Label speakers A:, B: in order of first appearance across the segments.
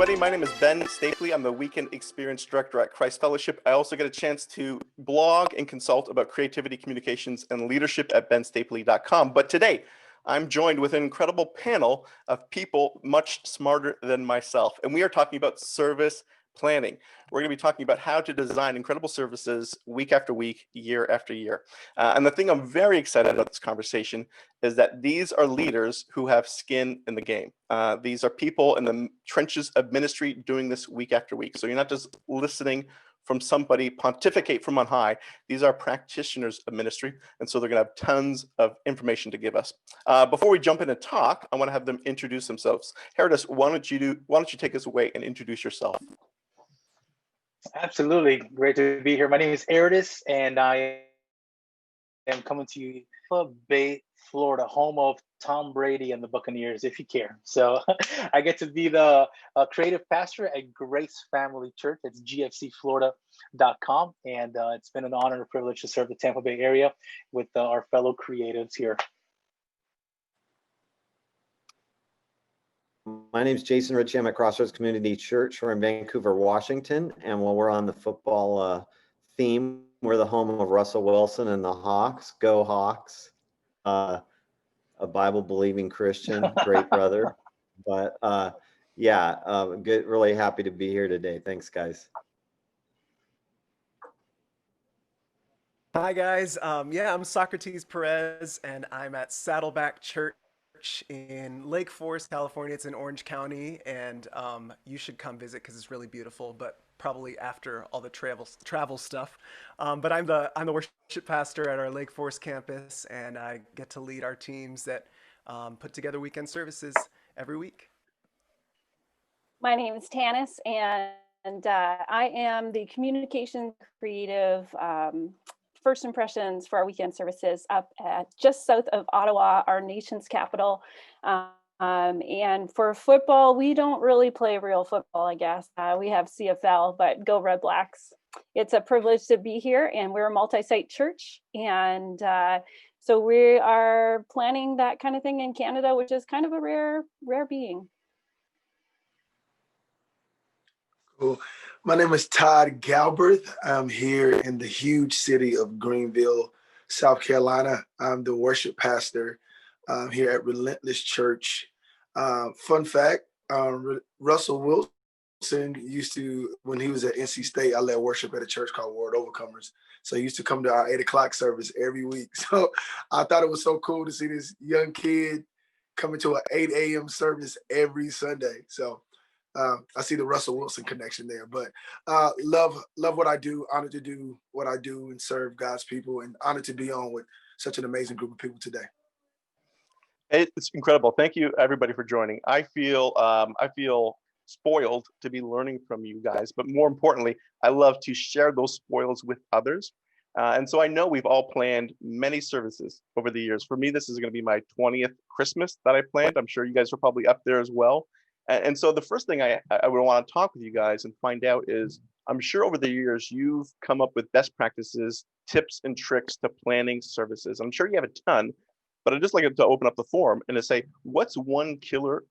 A: everybody. My name is Ben Stapley. I'm the Weekend Experience Director at Christ Fellowship. I also get a chance to blog and consult about creativity, communications, and leadership at benstapley.com. But today, I'm joined with an incredible panel of people much smarter than myself. And we are talking about service planning. We're going to be talking about how to design incredible services week after week, year after year. And the thing I'm very excited about this conversation is that these are leaders who have skin in the game. These are people in the trenches of ministry doing this week after week. So you're not just listening from somebody pontificate from on high. These are practitioners of ministry. And so they're going to have tons of information to give us. Before we jump in and talk, I want to have them introduce themselves. Herodis, why don't you take us away and introduce yourself?
B: Absolutely. Great to be here. My name is Herodis, and I am coming to you from Bay, Florida, home of Tom Brady and the Buccaneers, if you care. So I get to be the creative pastor at Grace Family Church. It's gfcflorida.com. And it's been an honor and a privilege to serve the Tampa Bay area with our fellow creatives here.
C: My name is Jason Ritchie. I'm at Crossroads Community Church. We're in Vancouver, Washington. And while we're on the football theme, we're the home of Russell Wilson and the Hawks. Go Hawks. A Bible-believing Christian, great brother. But good. Really happy to be here today. Thanks, guys.
D: Hi, guys. I'm Socrates Perez, and I'm at Saddleback Church in Lake Forest, California. It's in Orange County, and you should come visit because it's really beautiful, but probably after all the travel stuff. But I'm the worship pastor at our Lake Forest campus, and I get to lead our teams that put together weekend services every week.
E: My name is Tanis, and I am the communication creative first impressions for our weekend services up at just south of Ottawa, our nation's capital. And for football, we don't really play real football, I guess. We have CFL, but go Red Blacks. It's a privilege to be here, and we're a multi-site church. And so we are planning that kind of thing in Canada, which is kind of a rare being.
F: Cool. My name is Todd Galbraith. I'm here in the huge city of Greenville, South Carolina. I'm the worship pastor here at Relentless Church. Fun fact, Russell Wilson used to, when he was at NC State, I led worship at a church called World Overcomers. So he used to come to our 8 o'clock service every week. So I thought it was so cool to see this young kid coming to an 8 a.m. service every Sunday. So I see the Russell Wilson connection there, but love what I do, honored to do what I do and serve God's people, and honored to be on with such an amazing group of people today.
A: It's incredible. Thank you, everybody, for joining. I feel spoiled to be learning from you guys, but more importantly, I love to share those spoils with others. And so I know we've all planned many services over the years. For me, this is going to be my 20th Christmas that I planned. I'm sure you guys are probably up there as well. And so the first thing I would want to talk with you guys and find out is, I'm sure over the years you've come up with best practices, tips and tricks to planning services. I'm sure you have a ton, but I'd just like to open up the forum and to say, what's one killer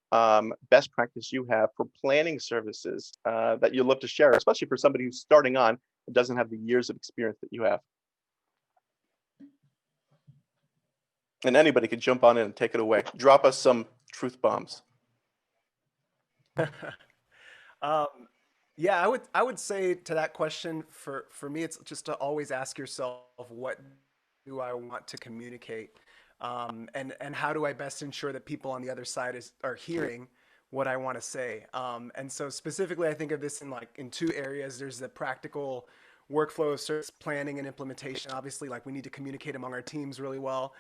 A: best practice you have for planning services that you'd love to share, especially for somebody who's starting on and doesn't have the years of experience that you have? And anybody could jump on in and take it away. Drop us some truth bombs.
D: I would say to that question, for me, it's just to always ask yourself, what do I want to communicate? And how do I best ensure that people on the other side are hearing what I want to say? And so specifically, I think of this in two areas. There's the practical workflow of service planning and implementation. Obviously, we need to communicate among our teams really well.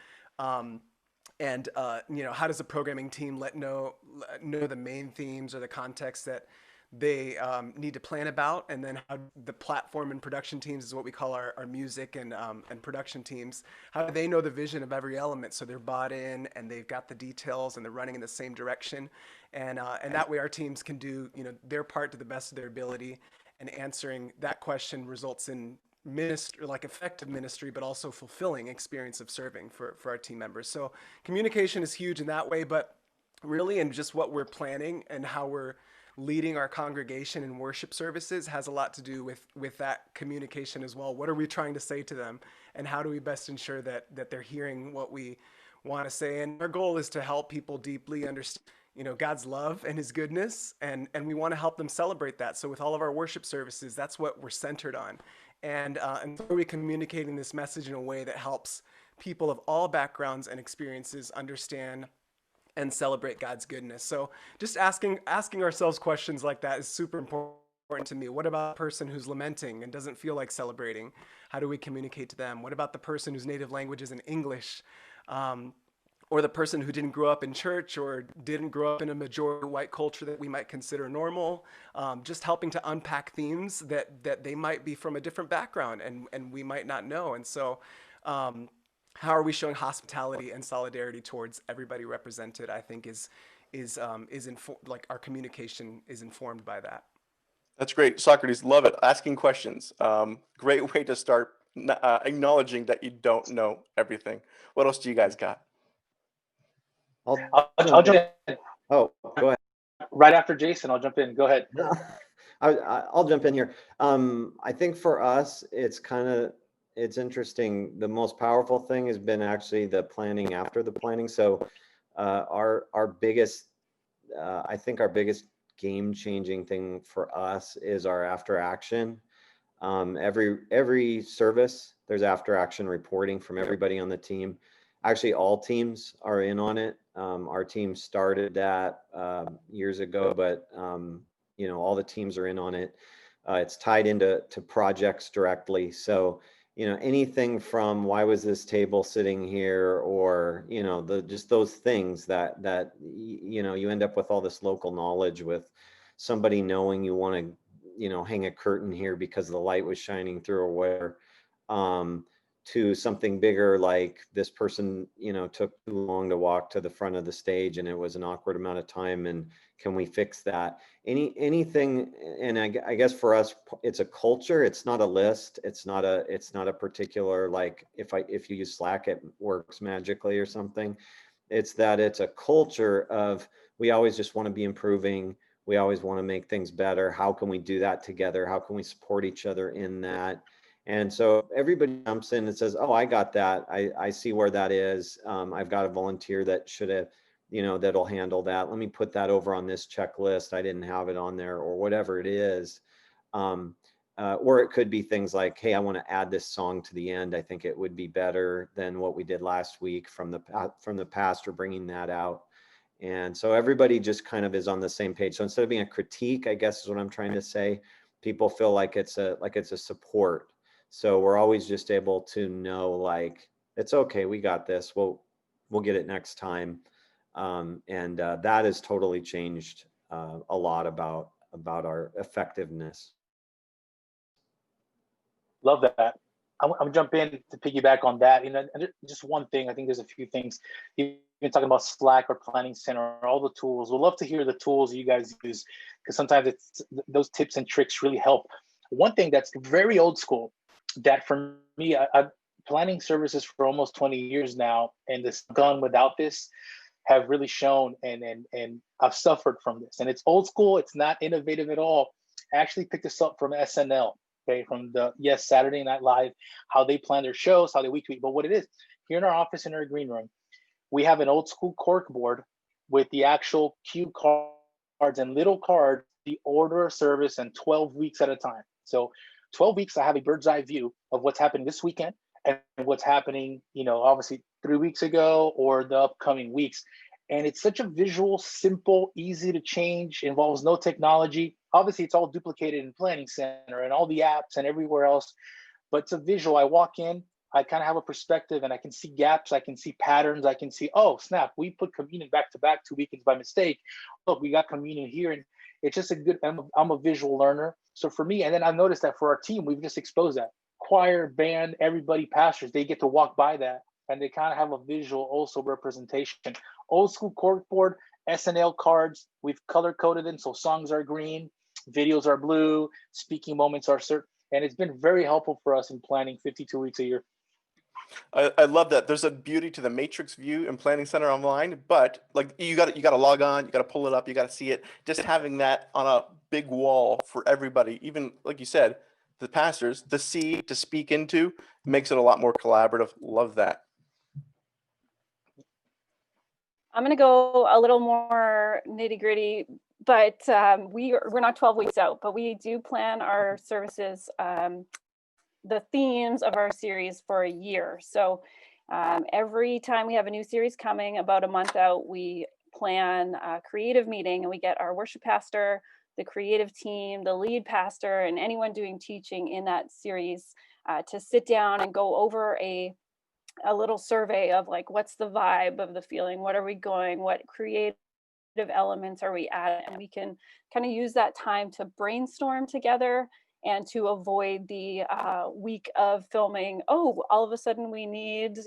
D: And how does the programming team know the main themes or the context that they need to plan about? And then how the platform and production teams is what we call our music and production teams. How do they know the vision of every element so they're bought in and they've got the details and they're running in the same direction? And that way our teams can do their part to the best of their ability. And answering that question results in effective ministry, but also fulfilling experience of serving for our team members. So communication is huge in that way, but really in just what we're planning and how we're leading our congregation in worship services has a lot to do with that communication as well. What are we trying to say to them, and how do we best ensure that they're hearing what we want to say? And our goal is to help people deeply understand, God's love and his goodness, and we want to help them celebrate that. So with all of our worship services, that's what we're centered on. And so we're communicating this message in a way that helps people of all backgrounds and experiences understand and celebrate God's goodness. So just asking ourselves questions like that is super important to me. What about a person who's lamenting and doesn't feel like celebrating? How do we communicate to them? What about the person whose native language is in English? Or the person who didn't grow up in church or didn't grow up in a majority white culture that we might consider normal, just helping to unpack themes that they might be from a different background and we might not know. And so how are we showing hospitality and solidarity towards everybody represented, I think is like our communication is informed by that.
A: That's great. Socrates, love it. Asking questions. Great way to start acknowledging that you don't know everything. What else do you guys got?
B: I'll jump in.
C: Oh, go ahead.
B: Right after Jason, I'll jump in. Go ahead.
C: I'll jump in here. I think for us, it's interesting. The most powerful thing has been actually the planning after the planning. So our biggest, I think our biggest game-changing thing for us is our after action. Every service, there's after action reporting from everybody on the team. Actually, all teams are in on it. Our team started that years ago, but all the teams are in on it. It's tied into projects directly. So anything from why was this table sitting here, or just those things that you end up with all this local knowledge with somebody knowing you want to hang a curtain here because the light was shining through or whatever. To something bigger, like this person, took too long to walk to the front of the stage and it was an awkward amount of time, and can we fix that? Anything, and I guess for us, it's a culture. It's not a list. It's not a particular, like if you use Slack, it works magically or something. It's that it's a culture of, we always just want to be improving. We always want to make things better. How can we do that together? How can we support each other in that? And so everybody jumps in and says, oh, I got that. I see where that is. I've got a volunteer that should have, that'll handle that. Let me put that over on this checklist. I didn't have it on there, or whatever it is. Or it could be things like, hey, I want to add this song to the end. I think it would be better than what we did last week from the pastor bringing that out. And so everybody just kind of is on the same page. So instead of being a critique, I guess is what I'm trying to say, people feel like it's a support. So we're always just able to know, like, it's okay, we got this. We'll get it next time. And that has totally changed a lot about our effectiveness.
B: Love that. I'm jump in to piggyback on that. And just one thing, I think there's a few things. You've been talking about Slack or Planning Center, all the tools. We'd love to hear the tools you guys use, because sometimes those tips and tricks really help. One thing that's very old school, that for me, I've planning services for almost 20 years now, and this gone without this have really shown, and I've suffered from this. And it's old school, it's not innovative at all. I actually picked this up from SNL, okay, from Saturday Night Live, how they plan their shows, how they week to week. But what it is, here in our office, in our green room, we have an old school cork board with the actual cue cards and little cards, the order of service, and 12 weeks at a time. So 12 weeks, I have a bird's eye view of what's happening this weekend and what's happening, obviously 3 weeks ago or the upcoming weeks. And it's such a visual, simple, easy to change, involves no technology. Obviously, it's all duplicated in Planning Center and all the apps and everywhere else, but it's a visual. I walk in, I kind of have a perspective, and I can see gaps, I can see patterns, I can see, oh, snap, we put communion back to back 2 weekends by mistake. Look, we got communion here. And it's just I'm a visual learner. So for me, and then I've noticed that for our team, we've just exposed that. Choir, band, everybody, pastors, they get to walk by that, and they kind of have a visual also representation. Old school corkboard, SNL cards, we've color coded them, so songs are green, videos are blue, speaking moments are certain, and it's been very helpful for us in planning 52 weeks a year.
A: I love that. There's a beauty to the matrix view in Planning Center Online, but like you got to log on, you got to pull it up, you got to see it. Just having that on a big wall for everybody, even like you said, the pastors to see, to speak into, makes it a lot more collaborative. Love that.
E: I'm going to go a little more nitty gritty, but we're not 12 weeks out, but we do plan our services, the themes of our series for a year. So every time we have a new series coming, about a month out, we plan a creative meeting, and we get our worship pastor, the creative team, the lead pastor, and anyone doing teaching in that series to sit down and go over a little survey of like, what's the vibe of the feeling? What are we going? What creative elements are we at? And we can kind of use that time to brainstorm together and to avoid the week of filming. Oh, all of a sudden we need,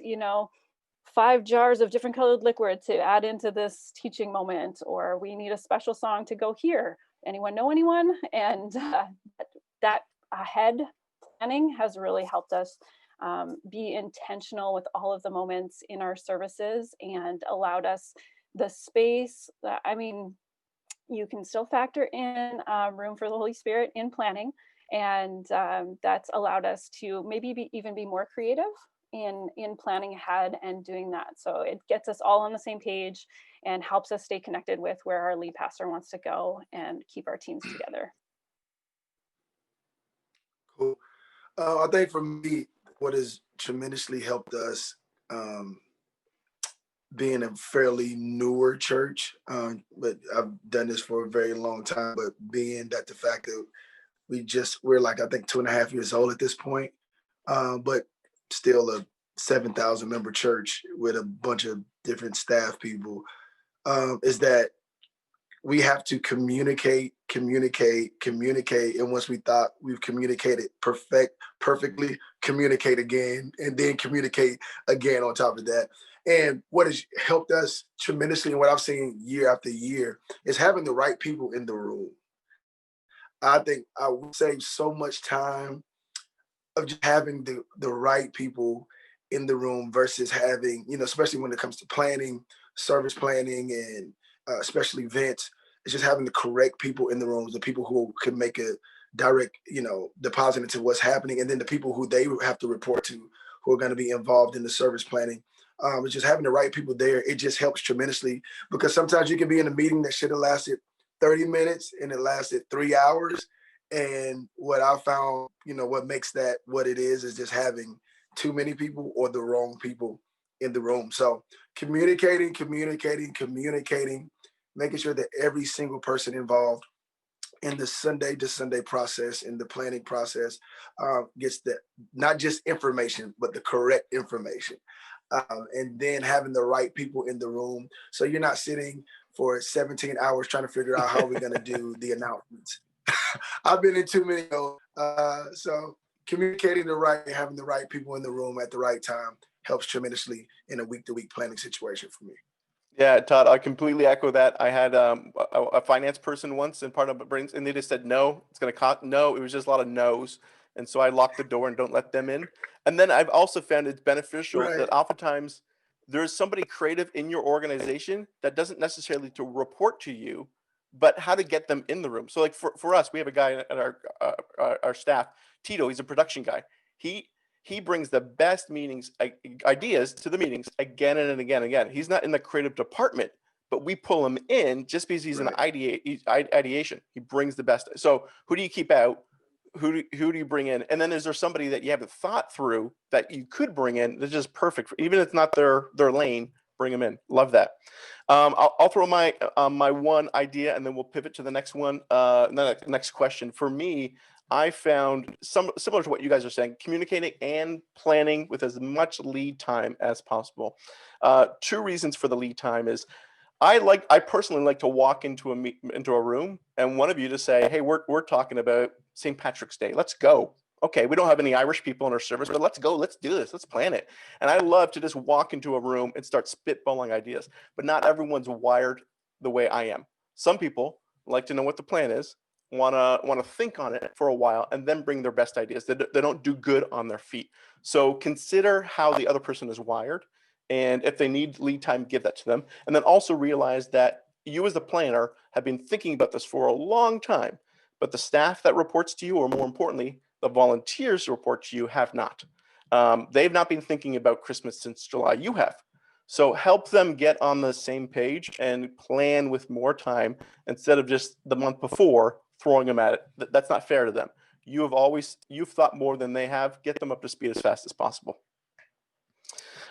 E: 5 jars of different colored liquid to add into this teaching moment, or we need a special song to go here. Anyone know anyone? And that ahead planning has really helped us be intentional with all of the moments in our services, and allowed us the space. You can still factor in room for the Holy Spirit in planning, and that's allowed us to maybe even be more creative in planning ahead and doing that. So it gets us all on the same page and helps us stay connected with where our lead pastor wants to go and keep our teams together.
F: Cool. I think for me, what has tremendously helped us, being a fairly newer church, but I've done this for a very long time, but being that the fact that we're like, I think 2.5 years old at this point, but still a 7,000 member church with a bunch of different staff people, is that we have to communicate. And once we thought we've communicated perfectly, communicate again, and then communicate again on top of that. And what has helped us tremendously, and what I've seen year after year, is having the right people in the room. I think I would save so much time of just having the right people in the room versus having, especially when it comes to planning, service planning, and especially events, it's just having the correct people in the rooms, the people who can make a direct, deposit into what's happening, and then the people who they have to report to, who are going to be involved in the service planning. It's just having the right people there. It just helps tremendously, because sometimes you can be in a meeting that should have lasted 30 minutes and it lasted 3 hours. And what I found, what makes that what it is just having too many people or the wrong people in the room. So communicating, making sure that every single person involved in the Sunday to Sunday process, in the planning process, gets not just information, but the correct information. And then having the right people in the room. So you're not sitting for 17 hours trying to figure out how we're going to do the announcements. I've been in too many. So communicating having the right people in the room at the right time helps tremendously in a week-to-week planning situation for me.
A: Yeah, Todd, I completely echo that. I had a finance person once, and part of my brains, and they just said, no, it's going to cost. No, it was just a lot of no's. And so I lock the door and don't let them in. And then I've also found it's beneficial that oftentimes there's somebody creative in your organization that doesn't necessarily to report to you, but how to get them in the room. So like for us, we have a guy at our staff, Tito, he's a production guy. He brings the best ideas to the meetings again and again and again. He's not in the creative department, but we pull him in just because he's in ideation. He brings the best. So who do you keep out? Who do you bring in? And then is there somebody that you haven't thought through that you could bring in that's just perfect, even if it's not their lane? Bring them in. Love that. I'll throw my one idea, and then we'll pivot to the next one. The next question for me. I found similar to what you guys are saying, communicating and planning with as much lead time as possible. 2 reasons for the lead time is I personally like to walk into a room and one of you to say, hey, we're talking about St. Patrick's Day. Let's go. Okay, we don't have any Irish people in our service, but let's go. Let's do this. Let's plan it. And I love to just walk into a room and start spitballing ideas, but not everyone's wired the way I am. Some people like to know what the plan is. want to think on it for a while and then bring their best ideas. They don't do good on their feet. So consider how the other person is wired, and if they need lead time, give that to them. And then also realize that you as the planner have been thinking about this for a long time, but the staff that reports to you, or more importantly, the volunteers who report to you, have not. They've not been thinking about Christmas since July. You have. So help them get on the same page and plan with more time instead of just the month before throwing them at it. That's not fair to them. You've thought more than they have. Get them up to speed as fast as possible.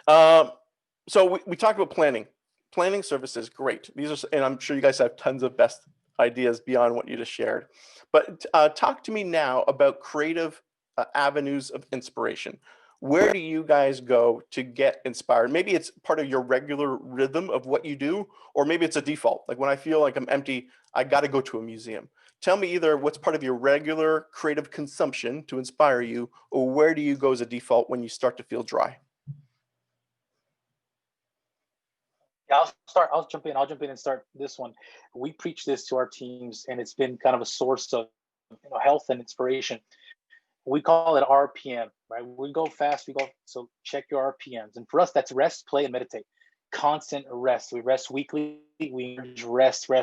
A: So we talked about planning services. Great. These are, and I'm sure you guys have tons of best ideas beyond what you just shared. But talk to me now about creative avenues of inspiration. Where do you guys go to get inspired? Maybe it's part of your regular rhythm of what you do, or maybe it's a default. Like when I feel like I'm empty, I got to go to a museum. Tell me either what's part of your regular creative consumption to inspire you, or where do you go as a default when you start to feel dry?
B: Yeah, I'll start. I'll jump in and start this one. We preach this to our teams, and it's been kind of a source of health and inspiration. We call it RPM, right? We go fast, so check your RPMs. And for us, that's rest, play, and meditate. Constant rest. We rest weekly. We rest. I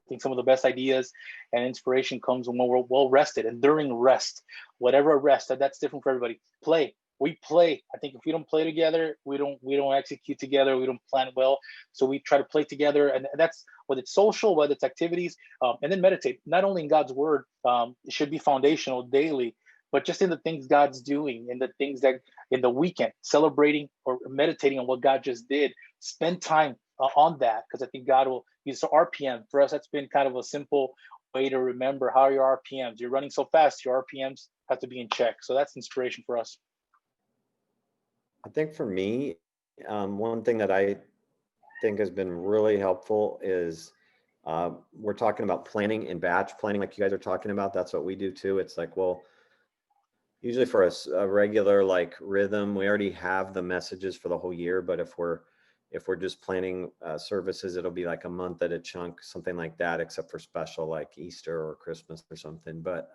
B: think some of the best ideas and inspiration comes when we're well rested. And during rest, whatever rest, that's different for everybody. Play. We play. I think if we don't play together, we don't execute together. We don't plan well. So we try to play together, and that's whether it's social, whether it's activities, and then meditate. Not only in God's word, it should be foundational daily, but just in the things God's doing, in the things that in the weekend, celebrating or meditating on what God just did. Spend time on that, because I think God will use. So RPM for us, that's been kind of a simple way to remember how your RPMs. You're running so fast, your RPMs have to be in check. So that's inspiration for us.
C: I think for me, one thing that I think has been really helpful is we're talking about planning and batch planning, like you guys are talking about. That's what we do too. It's like, well, usually for a regular like rhythm, we already have the messages for the whole year. But if we're just planning services, it'll be like a month at a chunk, something like that, except for special like Easter or Christmas or something. But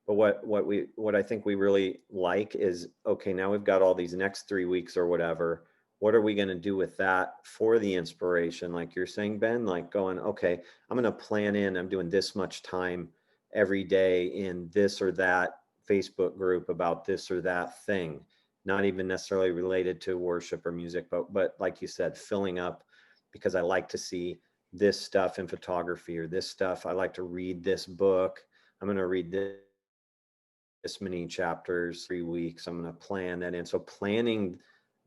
C: what I think we really like is, okay, now we've got all these next 3 weeks or whatever. What are we going to do with that for the inspiration? Like you're saying, Ben, like going, okay, I'm going to plan in, I'm doing this much time every day in this or that Facebook group about this or that thing, not even necessarily related to worship or music, but like you said, filling up, because I like to see this stuff in photography, or this stuff. I like to read this book. I'm going to read this many chapters, 3 weeks. I'm going to plan that in. So planning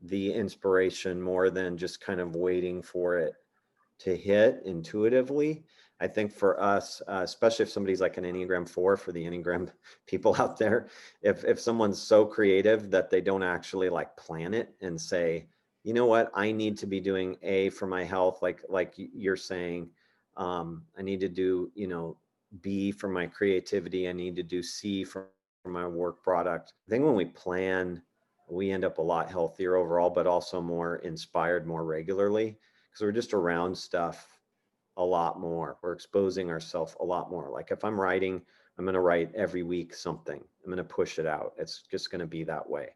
C: the inspiration more than just kind of waiting for it to hit intuitively. I think for us, especially if somebody's like an Enneagram 4, for the Enneagram people out there, if someone's so creative that they don't actually like plan it and say, you know what, I need to be doing A for my health, like you're saying, I need to do, B for my creativity, I need to do C for my work product. I think when we plan, we end up a lot healthier overall, but also more inspired more regularly, because we're just around stuff a lot more. We're exposing ourselves a lot more. Like if I'm writing, I'm going to write every week something. I'm going to push it out. It's just going to be that way.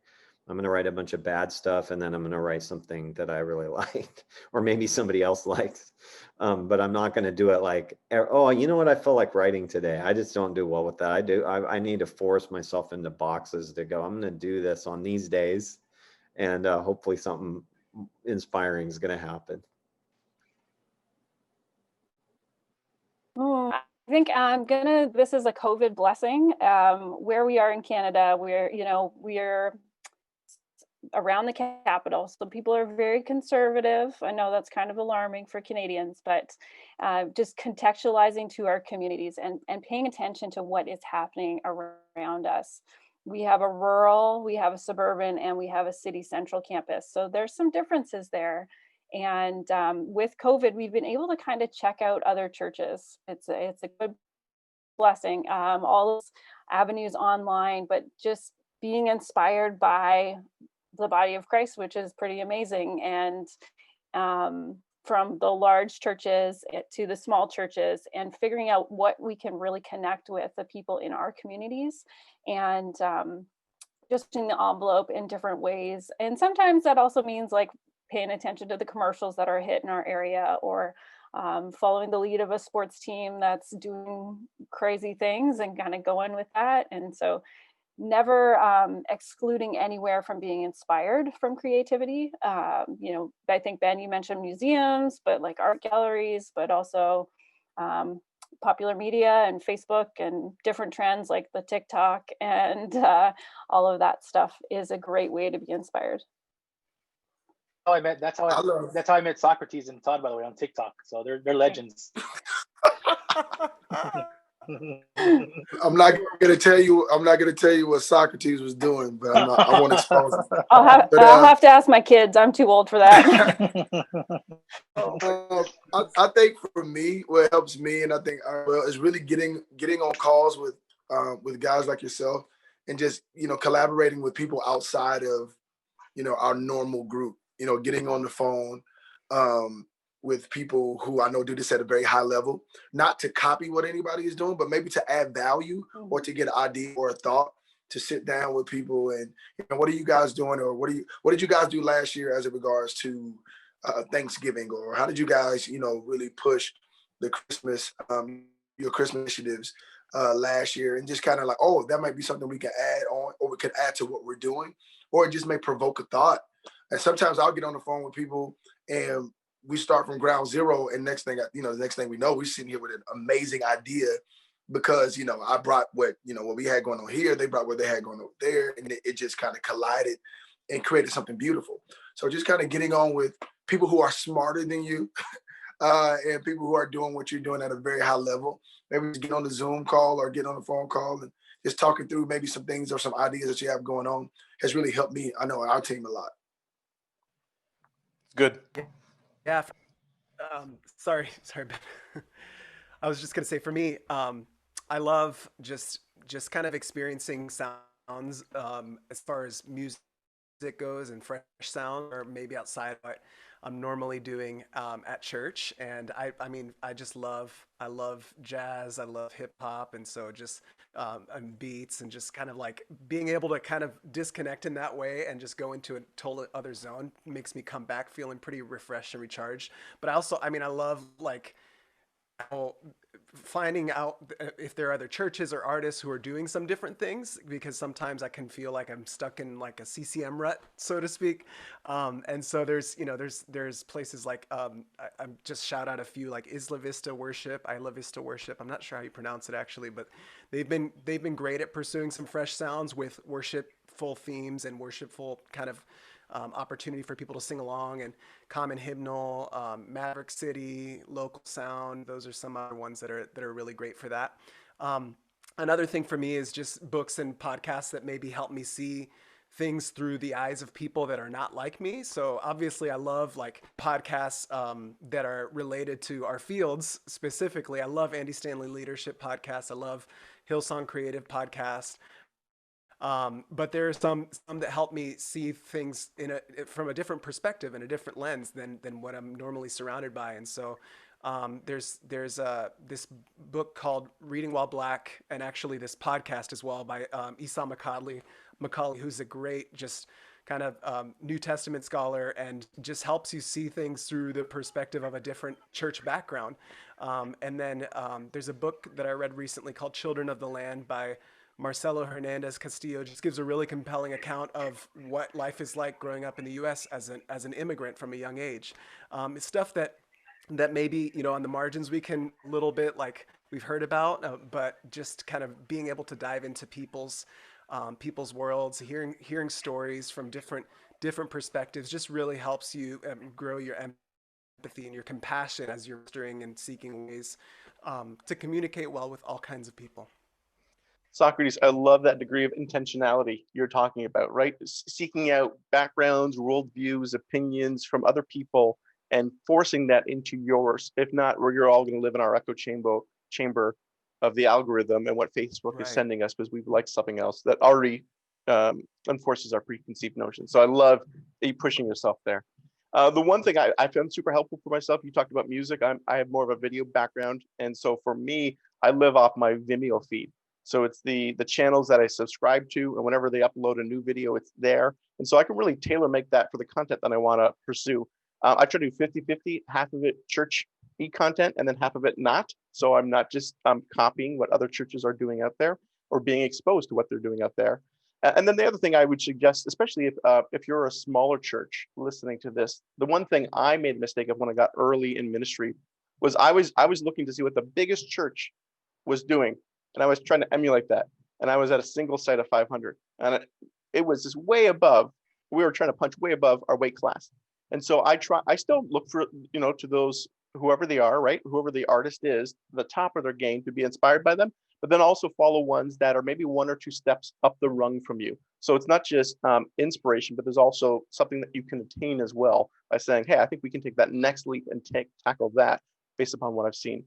C: I'm going to write a bunch of bad stuff, and then I'm going to write something that I really like, or maybe somebody else likes. But I'm not going to do it like, oh, you know what, I feel like writing today. I just don't do well with that. I need to force myself into boxes to go, I'm going to do this on these days, and hopefully something inspiring is going to happen.
E: I think this is a COVID blessing. Where we are in Canada, we're around the capital, so people are very conservative. I know that's kind of alarming for Canadians, but just contextualizing to our communities and paying attention to what is happening around us. We have a rural, we have a suburban, and we have a city central campus. So there's some differences there. And with COVID, we've been able to kind of check out other churches. It's a good blessing. All those avenues online, but just being inspired by the body of Christ, which is pretty amazing. And from the large churches to the small churches, and figuring out what we can really connect with the people in our communities, and just in the envelope in different ways. And sometimes that also means like paying attention to the commercials that are hit in our area, or following the lead of a sports team that's doing crazy things and kind of going with that. And so never excluding anywhere from being inspired from creativity. I think, Ben, you mentioned museums, but like art galleries, but also popular media and Facebook and different trends like the TikTok and all of that stuff is a great way to be inspired.
B: That's how I met Socrates and Todd, by the way, on TikTok. So they're legends.
F: I'm not gonna tell you what Socrates was doing, but I won't expose him.
E: I'll have to ask my kids. I'm too old for that.
F: I think for me, what helps me, and I think is really getting on calls with guys like yourself, and just collaborating with people outside of our normal group. Getting on the phone with people who I know do this at a very high level, not to copy what anybody is doing, but maybe to add value or to get an idea or a thought, to sit down with people and, what are you guys doing? Or what did you guys do last year as it regards to Thanksgiving? Or how did you guys, really push the Christmas, your Christmas initiatives last year? And just kind of like, oh, that might be something we can add on, or we could add to what we're doing, or it just may provoke a thought. And sometimes I'll get on the phone with people and we start from ground zero, and the next thing we know, we're sitting here with an amazing idea because, I brought what we had going on here, they brought what they had going on there, and it just kind of collided and created something beautiful. So just kind of getting on with people who are smarter than you and people who are doing what you're doing at a very high level. Maybe just get on the Zoom call or get on the phone call and just talking through maybe some things or some ideas that you have going on has really helped me, I know, and our team a lot.
A: Good.
D: Yeah. Sorry, Ben. I was just gonna say, for me, I love just kind of experiencing sounds as far as music goes, and fresh sound, or maybe outside what I'm normally doing at church. And I mean, I love jazz, I love hip hop, and so just and beats, and just kind of like being able to kind of disconnect in that way and just go into a total other zone makes me come back feeling pretty refreshed and recharged. But I love like finding out if there are other churches or artists who are doing some different things, because sometimes I can feel like I'm stuck in like a CCM rut, so to speak. And so there's places like I'm just shout out a few, like Isla Vista Worship. I'm not sure how you pronounce it actually, but they've been great at pursuing some fresh sounds with worshipful themes and worshipful kind of opportunity for people to sing along. And Common Hymnal, Maverick City, Local Sound, those are some other ones that are really great for that. Another thing for me is just books and podcasts that maybe help me see things through the eyes of people that are not like me. So obviously I love like podcasts that are related to our fields specifically. I love Andy Stanley Leadership Podcast. I love Hillsong Creative Podcast. But there are some that help me see things from a different perspective and a different lens than what I'm normally surrounded by. And so there's this book called Reading While Black, and actually this podcast as well by Esau Macaulay, who's a great just kind of New Testament scholar, and just helps you see things through the perspective of a different church background. And then there's a book that I read recently called Children of the Land by Marcelo Hernandez Castillo. Just gives a really compelling account of what life is like growing up in the U.S. as an immigrant from a young age. It's stuff that maybe, on the margins we can a little bit like we've heard about, but just kind of being able to dive into people's worlds, hearing stories from different perspectives just really helps you grow your empathy and your compassion as you're mastering and seeking ways to communicate well with all kinds of people.
A: Socrates, I love that degree of intentionality you're talking about, right? Seeking out backgrounds, worldviews, opinions from other people, and forcing that into yours. If not, you're all going to live in our echo chamber of the algorithm and what Facebook is sending us, because we like something else that already enforces our preconceived notions. So I love you pushing yourself there. The one thing I found super helpful for myself, you talked about music. I have more of a video background. And so for me, I live off my Vimeo feed. So it's the channels that I subscribe to, and whenever they upload a new video, it's there. And so I can really tailor make that for the content that I want to pursue. I try to do 50-50, half of it church content and then half of it not. So I'm not just copying what other churches are doing out there or being exposed to what they're doing out there. And then the other thing I would suggest, especially if you're a smaller church listening to this, the one thing I made a mistake of when I got early in ministry was I was looking to see what the biggest church was doing, and I was trying to emulate that. And I was at a single site of 500, and it was just way above. We were trying to punch way above our weight class, and so I still look for to those whoever they are, right? Whoever the artist is, the top of their game, to be inspired by them, but then also follow ones that are maybe one or two steps up the rung from you. So it's not just inspiration, but there's also something that you can attain as well by saying, hey, I think we can take that next leap and tackle that based upon what I've seen.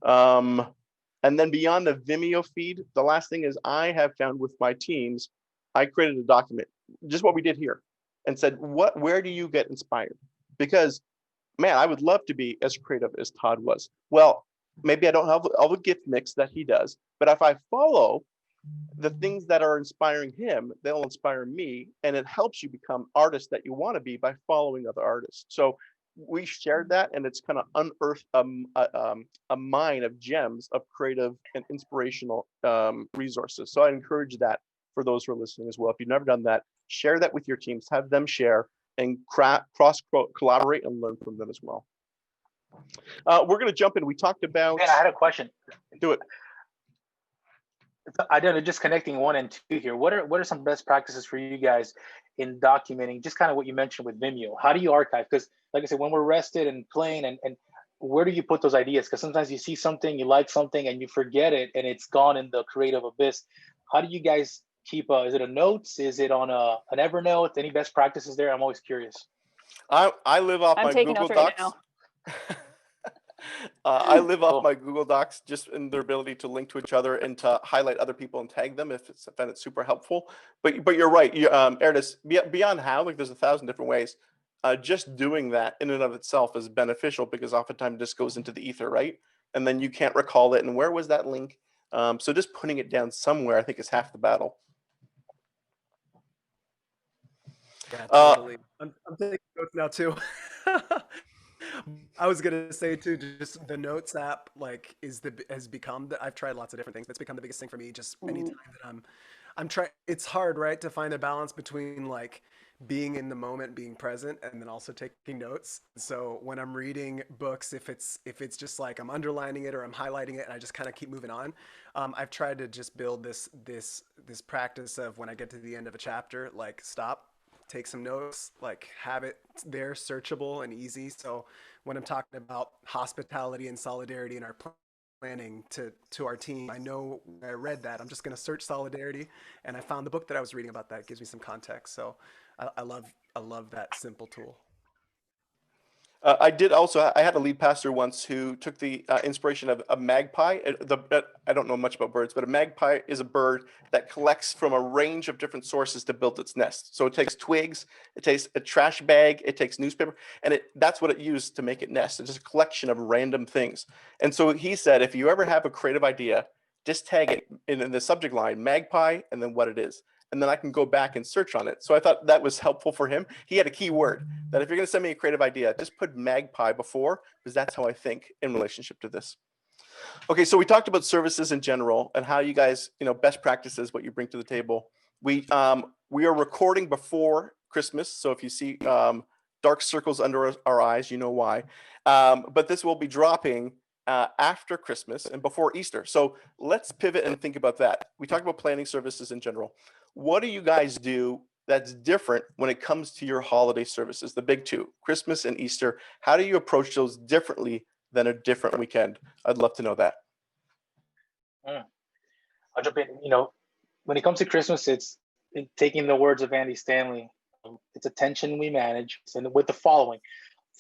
A: And then beyond the Vimeo feed, the last thing is I have found with my teams, I created a document, just what we did here, and said, where do you get inspired? Because man, I would love to be as creative as Todd was. Well, maybe I don't have all the gift mix that he does, but if I follow the things that are inspiring him, they'll inspire me, and it helps you become artists that you want to be by following other artists. So we shared that, and it's kind of unearthed a mine of gems of creative and inspirational resources. So I encourage that for those who are listening as well. If you've never done that, share that with your teams, have them share, and cross collaborate and learn from them as well. We're going to jump in. We talked about.
B: Man, I had a question.
A: Do it.
B: I did just connecting 1 and 2 here. What are some best practices for you guys in documenting just kind of what you mentioned with Vimeo? How do you archive? Because like I said, when we're rested and playing, and where do you put those ideas? Because sometimes you see something, you like something, and you forget it, and it's gone in the creative abyss. How do you guys keep? Is it a notes? Is it on an Evernote? Any best practices there? I'm always curious.
A: I live off my Google Docs. I live off my Google Docs, just in their ability to link to each other and to highlight other people and tag them if I find it super helpful. But you're right, Erdis, beyond how, like there's 1,000 different ways. Just doing that in and of itself is beneficial because oftentimes it just goes into the ether, right? And then you can't recall it. And where was that link? So just putting it down somewhere, I think, is half the battle.
D: Yeah, totally. I'm taking notes now too. I was gonna say too, just the notes app has become I've tried lots of different things. That's become the biggest thing for me. Just anytime that I'm trying, it's hard, right, to find the balance between like being in the moment, being present, and then also taking notes. So when I'm reading books, if it's just like I'm underlining it or I'm highlighting it and I just kind of keep moving on, I've tried to just build this practice of when I get to the end of a chapter, like stop, take some notes, like have it there, searchable and easy. So when I'm talking about hospitality and solidarity in our planning to our team, I know when I read that, I'm just going to search solidarity, and I found the book that I was reading about that. It gives me some context. So I love that simple tool.
A: I had a lead pastor once who took the inspiration of a magpie. I don't know much about birds, but a magpie is a bird that collects from a range of different sources to build its nest. So it takes twigs, it takes a trash bag, it takes newspaper, and that's what it used to make it nest. It's just a collection of random things. And so he said, if you ever have a creative idea, just tag it in the subject line, magpie, and then what it is. And then I can go back and search on it. So I thought that was helpful for him. He had a key word that if you're going to send me a creative idea, just put magpie before, because that's how I think in relationship to this. Okay, so we talked about services in general and how you guys, best practices, what you bring to the table. We are recording before Christmas, so if you see dark circles under our eyes, you know why. But this will be dropping after Christmas and before Easter. So let's pivot and think about that. We talked about planning services in general. What do you guys do that's different when it comes to your holiday services, the big two, Christmas and Easter? How do you approach those differently than a different weekend? I'd love to know that.
B: I'll jump in. When it comes to Christmas, it's taking the words of Andy Stanley. It's a tension we manage, and with the following.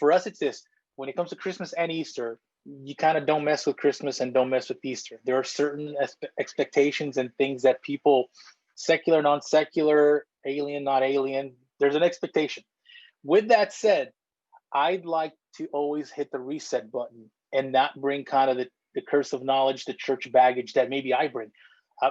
B: For us, it's this. When it comes to Christmas and Easter, you kind of don't mess with Christmas and don't mess with Easter. There are certain expectations and things that people, secular, non-secular, alien, not alien, there's an expectation. With that said, I'd like to always hit the reset button and not bring kind of the curse of knowledge, the church baggage that maybe I bring.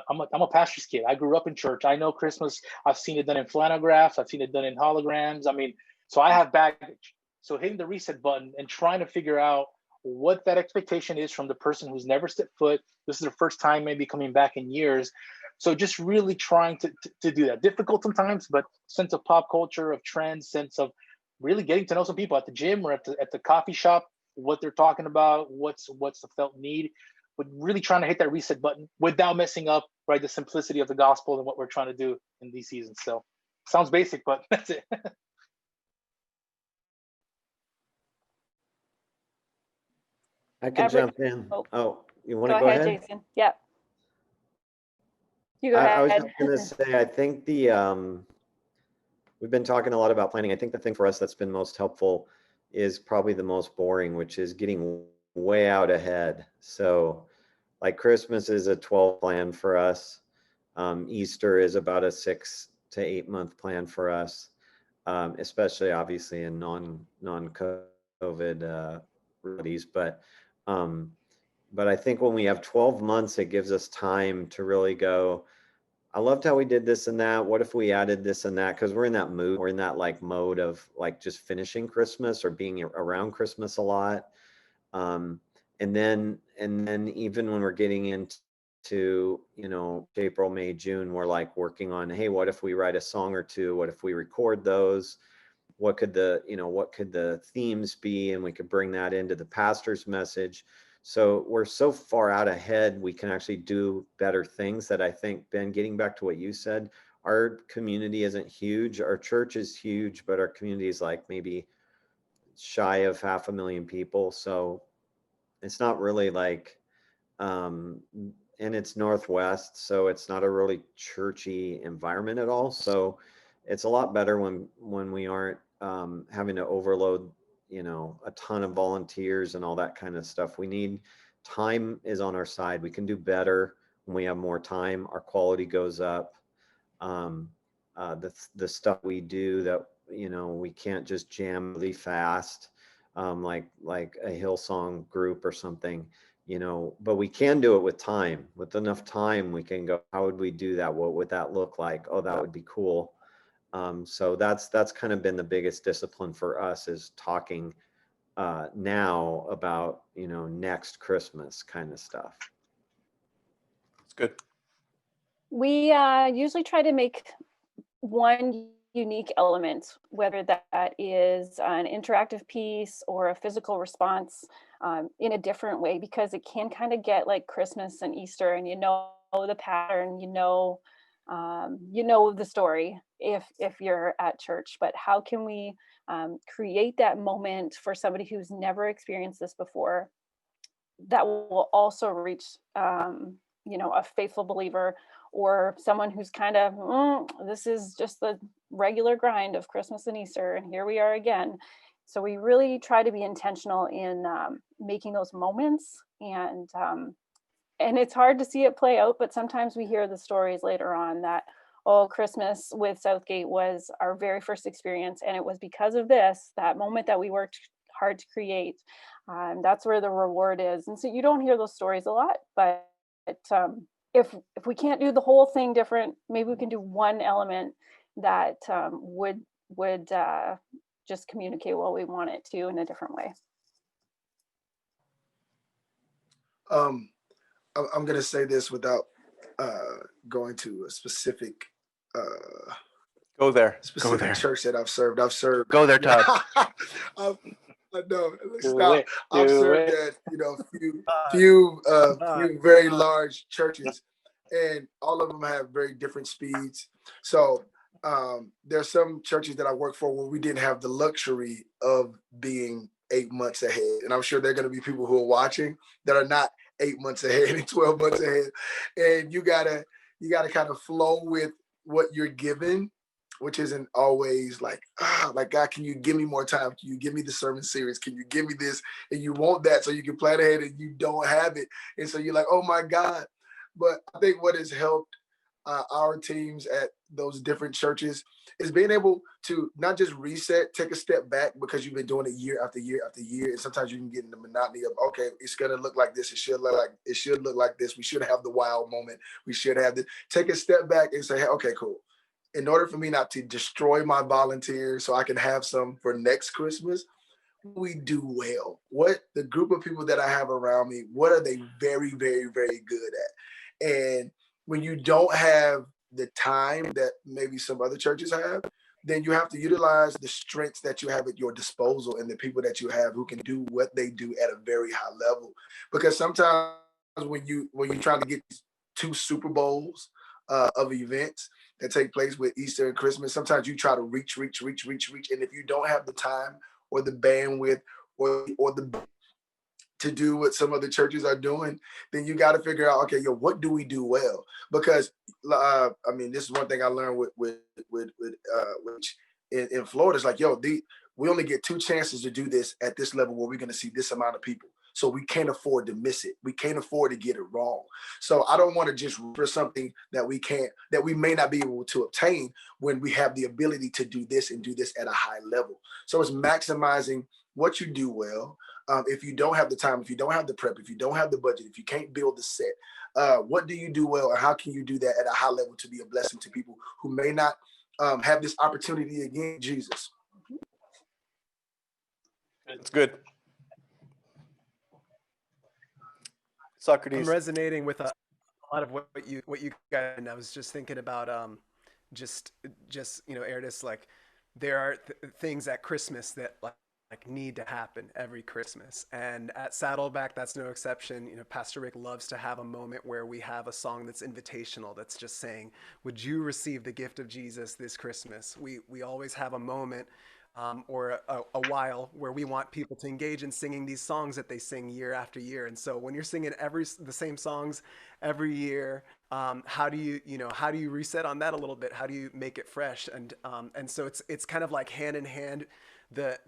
B: I'm a pastor's kid. I grew up in church. I know Christmas. I've seen it done in flannelgraphs. I've seen it done in holograms. I mean, so I have baggage. So hitting the reset button and trying to figure out what that expectation is from the person who's never stepped foot. This is their first time maybe coming back in years. So just really trying to do that. Difficult sometimes, but sense of pop culture, of trends, sense of really getting to know some people at the gym or at the coffee shop, what they're talking about, what's the felt need, but really trying to hit that reset button without messing up, right, the simplicity of the gospel and what we're trying to do in these seasons. So sounds basic, but that's it.
C: I can
E: Everett-
C: jump in.
E: oh.
C: Oh, you want
E: Go
C: to go
E: ahead,
C: ahead?
E: Jason. Yeah. You go
C: I was
E: ahead.
C: just going to say, I think we've been talking a lot about planning. I think the thing for us that's been most helpful is probably the most boring, which is getting way out ahead. So like Christmas is a 12 plan for us. Easter is about a 6 to 8 month plan for us, especially obviously in non-COVID realities. But I think when we have 12 months, it gives us time to really go, I loved how we did this and that. What if we added this and that? Because we're in that mood. We're in that like mode of like just finishing Christmas or being around Christmas a lot. And then even when we're getting into, April, May, June, we're like working on, hey, what if we write a song or two? What if we record those? What could the themes be? And we could bring that into the pastor's message. So we're so far out ahead, we can actually do better things. That I think, Ben, getting back to what you said, our community isn't huge. Our church is huge, but our community is like maybe shy of 500,000 people. So it's not really like, and it's Northwest, so it's not a really churchy environment at all. So it's a lot better when we aren't having to overload a ton of volunteers and all that kind of stuff. We need time is on our side. We can do better when we have more time. Our quality goes up. The stuff we do that we can't just jam really fast, like a Hillsong group or something, but we can do it with time. With enough time, we can go, how would we do that? What would that look like? Oh, that would be cool. So that's kind of been the biggest discipline for us, is talking now about next Christmas kind of stuff.
A: It's good.
E: We usually try to make one unique element, whether that is an interactive piece or a physical response, in a different way, because it can kind of get like Christmas and Easter, and the pattern, the story if you're at church. But how can we create that moment for somebody who's never experienced this before, that will also reach a faithful believer, or someone who's kind of this is just the regular grind of Christmas and Easter, and here we are again. So we really try to be intentional in making those moments, and it's hard to see it play out, but sometimes we hear the stories later on that, oh, Christmas with Southgate was our very first experience, and it was because of that moment that we worked hard to create. That's where the reward is. And so you don't hear those stories a lot, but if we can't do the whole thing different, maybe we can do one element that would just communicate what we want it to in a different way.
F: I'm going to say this without going to a specific
A: Go there.
F: church that I've served.
A: Go there, Todd.
F: No, stop. I've served at few very large churches, and all of them have very different speeds. So there's some churches that I work for where we didn't have the luxury of being 8 months ahead, and I'm sure there are going to be people who are watching that are not 8 months ahead and 12 months ahead, and you gotta kind of flow with what you're given, which isn't always like God, can you give me more time? Can you give me the sermon series? Can you give me this? And you want that so you can plan ahead, and you don't have it, and so you're like, oh my God. But I think what has helped our teams at those different churches is being able to not just reset, take a step back because you've been doing it year after year after year, and sometimes you can get in the monotony of, okay, it's gonna look like this, it should look like this. We should have the wow moment. We should have this. Take a step back and say, hey, okay, cool. In order for me not to destroy my volunteers, so I can have some for next Christmas, we do well. What the group of people that I have around me, what are they very, very, very good at? And when you don't have the time that maybe some other churches have, then you have to utilize the strengths that you have at your disposal and the people that you have who can do what they do at a very high level. Because sometimes when you're trying to get 2 Super Bowls of events that take place with Easter and Christmas, sometimes you try to reach, and if you don't have the time or the bandwidth or the to do what some other churches are doing, then you got to figure out, okay, what do we do well? Because I mean, this is one thing I learned with in Florida. It's like, we only get 2 chances to do this at this level where we're going to see this amount of people. So we can't afford to miss it. We can't afford to get it wrong. So I don't want to just for something that we may not be able to obtain when we have the ability to do this and do this at a high level. So it's maximizing what you do well. If you don't have the time, if you don't have the prep, if you don't have the budget, if you can't build the set, what do you do well, and how can you do that at a high level to be a blessing to people who may not have this opportunity again? Jesus.
A: It's good. Socrates.
D: I'm resonating with a lot of what you guys, and I was just thinking about just Erdis, like there are things at Christmas that like need to happen every Christmas, and at Saddleback that's no exception. Pastor Rick loves to have a moment where we have a song that's invitational, that's just saying, would you receive the gift of Jesus this Christmas? We always have a moment or a while where we want people to engage in singing these songs that they sing year after year. And so when you're singing the same songs every year, how do you reset on that a little bit? How do you make it fresh? And so it's kind of like hand in hand, the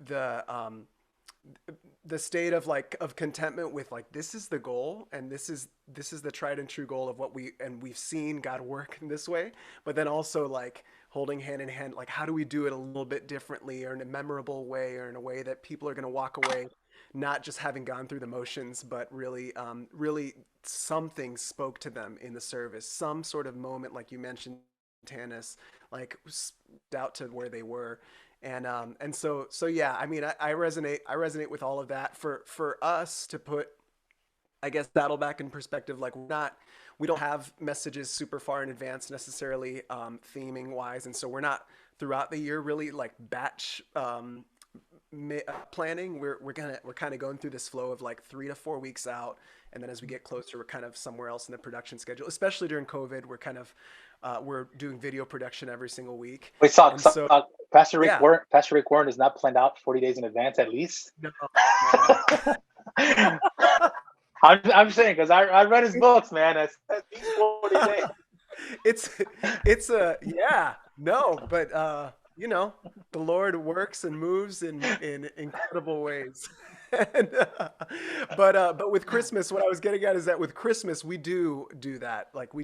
D: state of contentment with like, this is the goal, and this is the tried and true goal of what we've seen God work in this way, but then also like holding hand in hand, like how do we do it a little bit differently, or in a memorable way, or in a way that people are going to walk away not just having gone through the motions, but really something spoke to them in the service, some sort of moment, like you mentioned, Tanis, like out to where they were. And so yeah, I mean, I resonate with all of that. For us to put, I guess, Saddleback in perspective, like we don't have messages super far in advance necessarily, theming wise. And so we're not throughout the year really like batch planning. We're kind of going through this flow of like 3 to 4 weeks out. And then as we get closer, we're kind of somewhere else in the production schedule, especially during COVID. We're kind of, we're doing video production every single week.
B: Wait, Pastor Rick Warren is not planned out 40 days in advance at least?
D: No.
B: I'm saying, because I read his books, man. That's 40 days.
D: But the Lord works and moves in incredible ways. But with Christmas, what I was getting at is that with Christmas we do that. Like we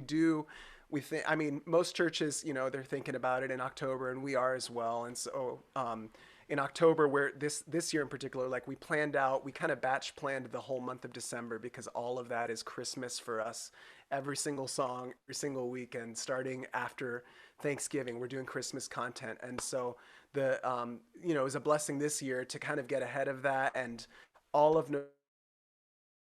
D: think, I mean, most churches, they're thinking about it in October, and we are as well. And so in October, where this year in particular, like we kind of batch planned the whole month of December, because all of that is Christmas for us. Every single song, every single weekend, starting after Thanksgiving, we're doing Christmas content. And so it was a blessing this year to kind of get ahead of that. And all of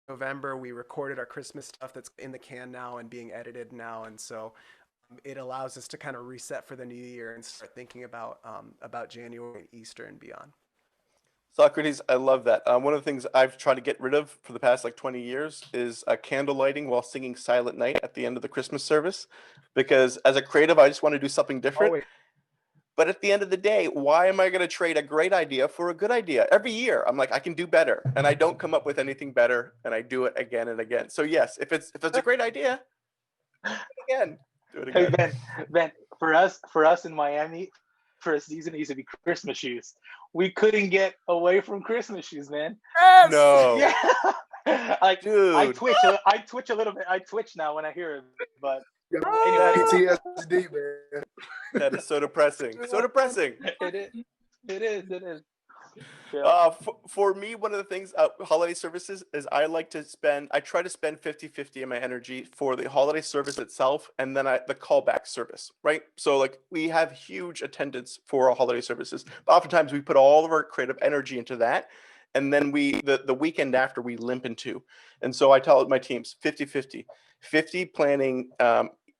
D: November, we recorded our Christmas stuff that's in the can now and being edited now. And so it allows us to kind of reset for the new year and start thinking about January and Easter and beyond.
A: Socrates, I love that. One of the things I've tried to get rid of for the past like 20 years is candle lighting while singing Silent Night at the end of the Christmas service, because as a creative, I just want to do something different. But at the end of the day, why am I going to trade a great idea for a good idea? Every year, I'm like, I can do better, and I don't come up with anything better, and I do it again and again. So yes, if it's a great idea, do it again.
B: Hey, Ben, for us in Miami, for a season, it used to be Christmas shoes. We couldn't get away from Christmas shoes, man.
D: Yes!
A: No.
B: Yeah. Like,
A: dude.
B: I twitch a little bit. I twitch now when I hear it, but Anyway,
F: PTSD, man.
A: That is so depressing. So depressing.
B: it is. It is. It is. Yeah.
A: For me, one of the things, holiday services, is I try to spend 50-50 of my energy for the holiday service itself, and then the callback service, right? So like we have huge attendance for our holiday services, but oftentimes we put all of our creative energy into that. And then the weekend after we limp into. And so I tell my teams 50-50, 50 planning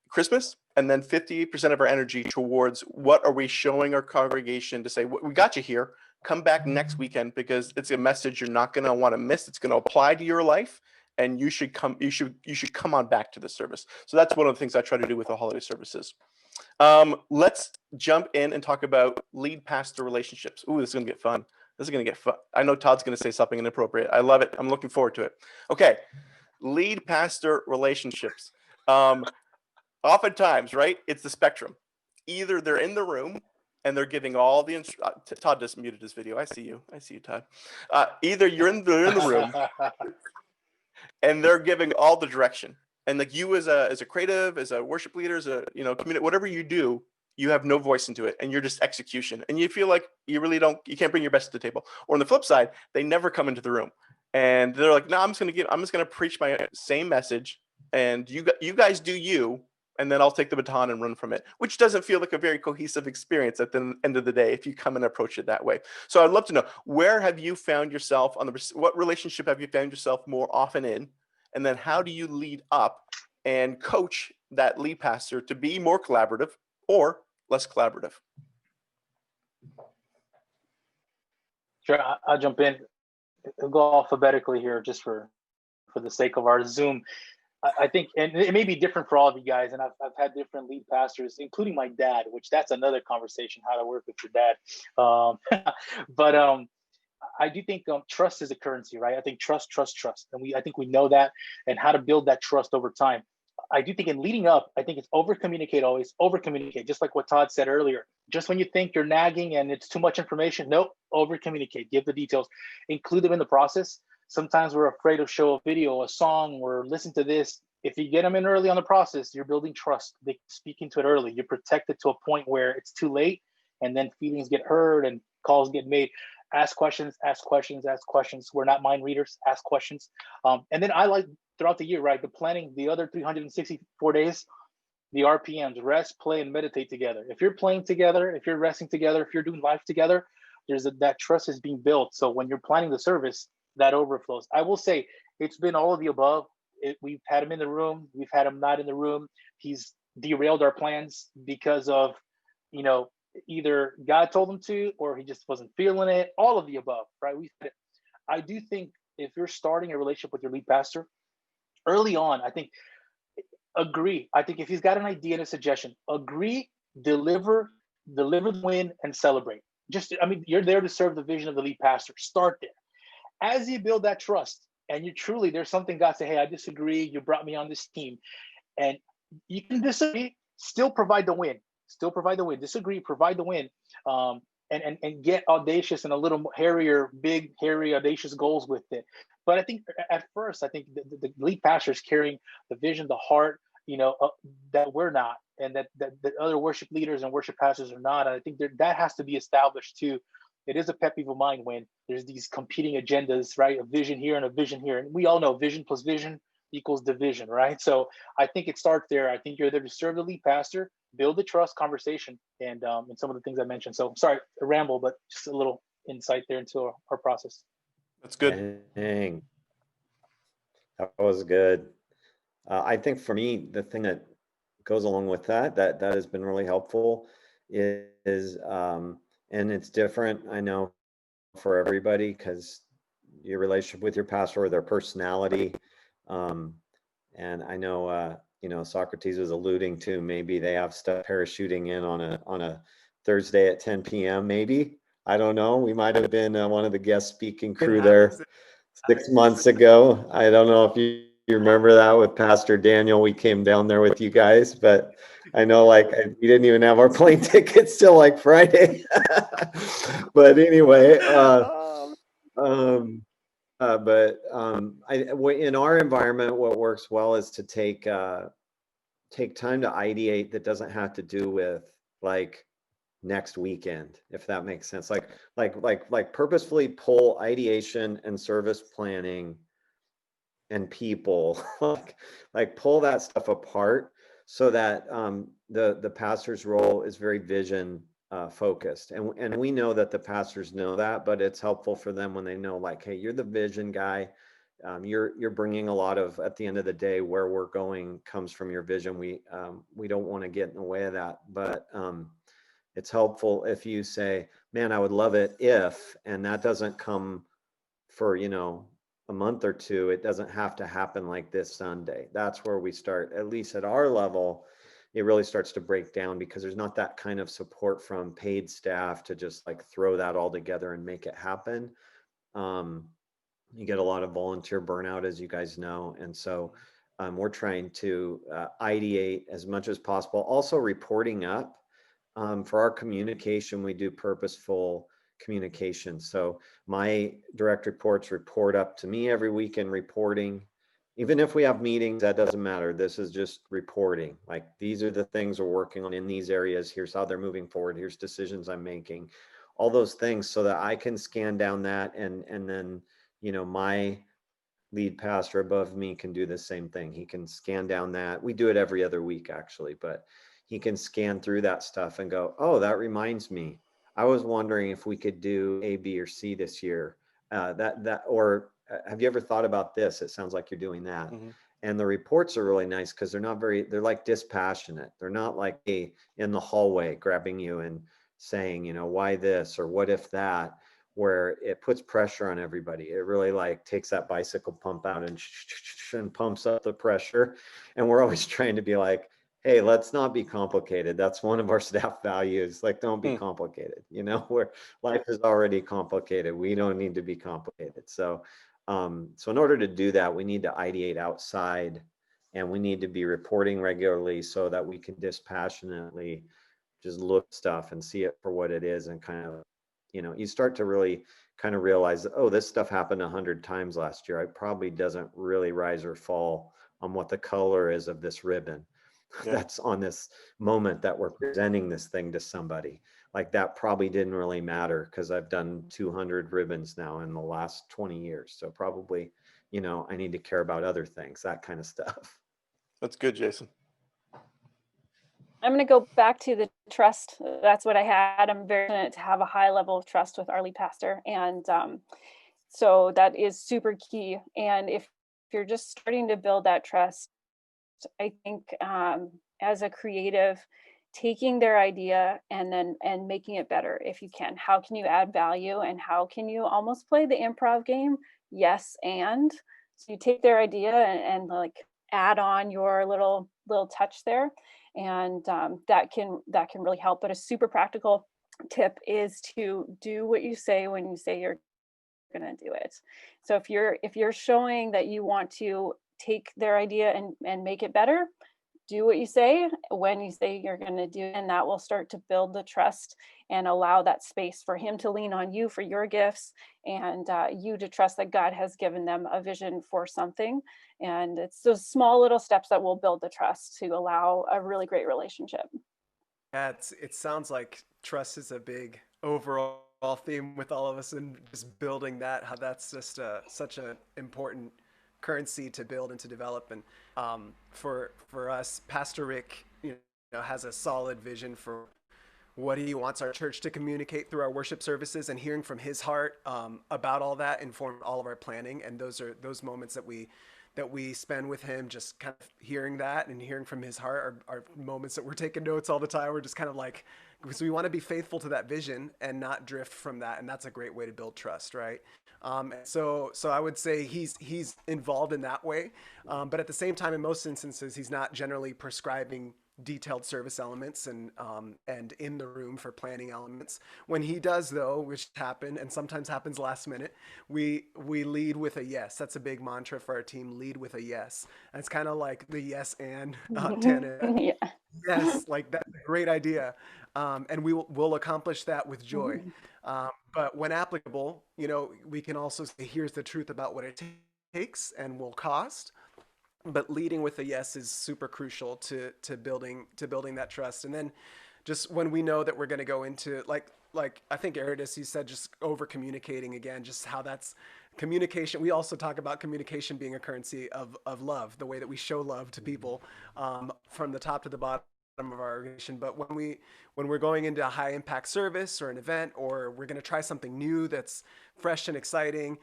A: Christmas, and then 50% of our energy towards what are we showing our congregation to say, we got you here. Come back next weekend because it's a message you're not going to want to miss. It's going to apply to your life, and you should come on back to the service. So that's one of the things I try to do with the holiday services. Let's jump in and talk about lead pastor relationships. Ooh, this is going to get fun. This is going to get fun. I know Todd's going to say something inappropriate. I love it. I'm looking forward to it. Okay. Lead pastor relationships. Oftentimes, right? It's the spectrum. Either they're in the room and they're giving all the Todd just muted his video. I see you, Todd. Either they're in the room and they're giving all the direction. And like you as a creative, as a worship leader, as a community, whatever you do, you have no voice into it, and you're just execution, and you feel like you can't bring your best to the table. Or on the flip side, they never come into the room, and they're like, no, I'm just gonna preach my same message, and you guys do you, and then I'll take the baton and run from it, which doesn't feel like a very cohesive experience at the end of the day if you come and approach it that way. So I'd love to know, where have you found yourself what relationship have you found yourself more often in, and then how do you lead up and coach that lead pastor to be more collaborative or less collaborative?
B: Sure, I'll jump in. I'll go alphabetically here just for the sake of our Zoom. I think, and it may be different for all of you guys, and I've had different lead pastors, including my dad, which that's another conversation, how to work with your dad. But I do think trust is a currency, right? I think trust. And I think we know that, and how to build that trust over time. I do think in leading up, I think it's always over communicate, just like what Todd said earlier. Just when you think you're nagging and it's too much information, nope, over communicate, give the details, include them in the process. Sometimes we're afraid to show a video, a song, or listen to this. If you get them in early on the process, you're building trust. They speak into it early. You protect it to a point where it's too late, and then feelings get hurt and calls get made. Ask questions. We're not mind readers. Ask questions. And then I like throughout the year, right? The planning, the other 364 days, the RPMs, rest, play, and meditate together. If you're playing together, if you're resting together, if you're doing life together, that trust is being built. So when you're planning the service, that overflows. I will say it's been all of the above. We've had him in the room. We've had him not in the room. He's derailed our plans because of, either God told him to, or he just wasn't feeling it. All of the above, right? I do think if you're starting a relationship with your lead pastor early on, I think agree. I think if he's got an idea and a suggestion, agree, deliver the win, and celebrate. You're there to serve the vision of the lead pastor. Start there. As you build that trust, and there's something God say, hey, I disagree. You brought me on this team, and you can disagree, still provide the win. Disagree, provide the win, and get audacious and a little big, hairy, audacious goals with it. But I think at first, the lead pastor is carrying the vision, the heart, that we're not, and that other worship leaders and worship pastors are not. And I think that has to be established too. It is a pet peeve of mine when there's these competing agendas, right? A vision here and a vision here. And we all know vision plus vision equals division, right? So I think it starts there. I think you're there to serve the lead pastor, build the trust conversation, and some of the things I mentioned. So sorry, a ramble, but just a little insight there into our process.
A: That's good.
C: Dang. That was good. I think for me, the thing that goes along with that has been really helpful is and it's different, I know, for everybody, because your relationship with your pastor or their personality. And I know, Socrates was alluding to maybe they have stuff parachuting in on a Thursday at 10 p.m. Maybe, I don't know. We might have been one of the guest speaking crew there 6 months ago. I don't know if you remember that with Pastor Daniel. We came down there with you guys, but I know we didn't even have our plane tickets till Friday. But anyway, in our environment, what works well is to take time to ideate that doesn't have to do with like next weekend, if that makes sense. Like purposefully pull ideation and service planning and people like pull that stuff apart so that the pastor's role is very vision focused, and we know that the pastors know that, but it's helpful for them when they know, like, hey, you're the vision guy. You're bringing a lot of, at the end of the day, where we're going comes from your vision. We don't want to get in the way of that, but it's helpful if you say, man, I would love it if, and that doesn't come for, a month or two. It doesn't have to happen like this Sunday. That's where we start, at least at our level, it really starts to break down, because there's not that kind of support from paid staff to just like throw that all together and make it happen. You get a lot of volunteer burnout, as you guys know. And so we're trying to ideate as much as possible. Also reporting up. For our communication, we do purposeful communication. So my direct reports report up to me every week in reporting. Even if we have meetings, that doesn't matter. This is just reporting. Like, these are the things we're working on in these areas. Here's how they're moving forward. Here's decisions I'm making. All those things, so that I can scan down that, and then, my lead pastor above me can do the same thing. He can scan down that. We do it every other week, actually, but he can scan through that stuff and go, oh, that reminds me, I was wondering if we could do A, B, or C this year. Or have you ever thought about this? It sounds like you're doing that.
A: Mm-hmm.
C: And the reports are really nice, because they're like dispassionate. They're not like in the hallway grabbing you and saying, why this or what if that, where it puts pressure on everybody. It really like takes that bicycle pump out and pumps up the pressure. And we're always trying to be like, hey, let's not be complicated. That's one of our staff values. Like, don't be complicated, where life is already complicated. We don't need to be complicated. So in order to do that, we need to ideate outside, and we need to be reporting regularly so that we can dispassionately just look stuff and see it for what it is. And kind of, you start to really kind of realize that, oh, this stuff happened 100 times last year. It probably doesn't really rise or fall on what the color is of this ribbon. Yeah. That's on this moment that we're presenting this thing to somebody. Like, that probably didn't really matter, because I've done 200 ribbons now in the last 20 years. So probably, I need to care about other things, that kind of stuff.
A: That's good, Jason.
E: I'm going to go back to the trust. That's what I had. I'm very fortunate to have a high level of trust with our lead pastor. And so that is super key. And if you're just starting to build that trust, I think as a creative, taking their idea and making it better if you can. How can you add value, and how can you almost play the improv game? Yes, and so you take their idea and like add on your little touch there, and that can really help. But a super practical tip is to do what you say when you say you're going to do it. So if you're showing that you want to take their idea and make it better, do what you say when you say you're going to do it, and that will start to build the trust and allow that space for him to lean on you for your gifts, and you to trust that God has given them a vision for something. And it's those small little steps that will build the trust to allow a really great relationship.
D: Yeah, it sounds like trust is a big overall theme with all of us, and just building that, how that's just such an important currency to build and to develop. And for us, Pastor Rick, has a solid vision for what he wants our church to communicate through our worship services, and hearing from his heart about all that informed all of our planning. And those are those moments that we spend with him, just kind of hearing that and hearing from his heart are moments that we're taking notes all the time. We're just kind of like, because we want to be faithful to that vision and not drift from that. And that's a great way to build trust, right? So I would say he's involved in that way. But at the same time, in most instances, he's not generally prescribing detailed service elements and in the room for planning elements. When he does, though, which happen and sometimes happens last minute, we lead with a yes. That's a big mantra for our team: lead with a yes. And it's kind of like the yes and tenet.
E: Yeah.
D: Yes, like that's a great idea, and we'll accomplish that with joy. But when applicable, we can also say, here's the truth about what it takes and will cost. but leading with a yes is super crucial to building that trust. And then just when we know that we're going to go into like I think Eridas, you said, just over communicating again, just how that's communication. We also talk about communication being a currency of love, the way that we show love to people, from the top to the bottom of our organization. But when we're going into a high impact service or an event, or we're going to try something new that's fresh and exciting,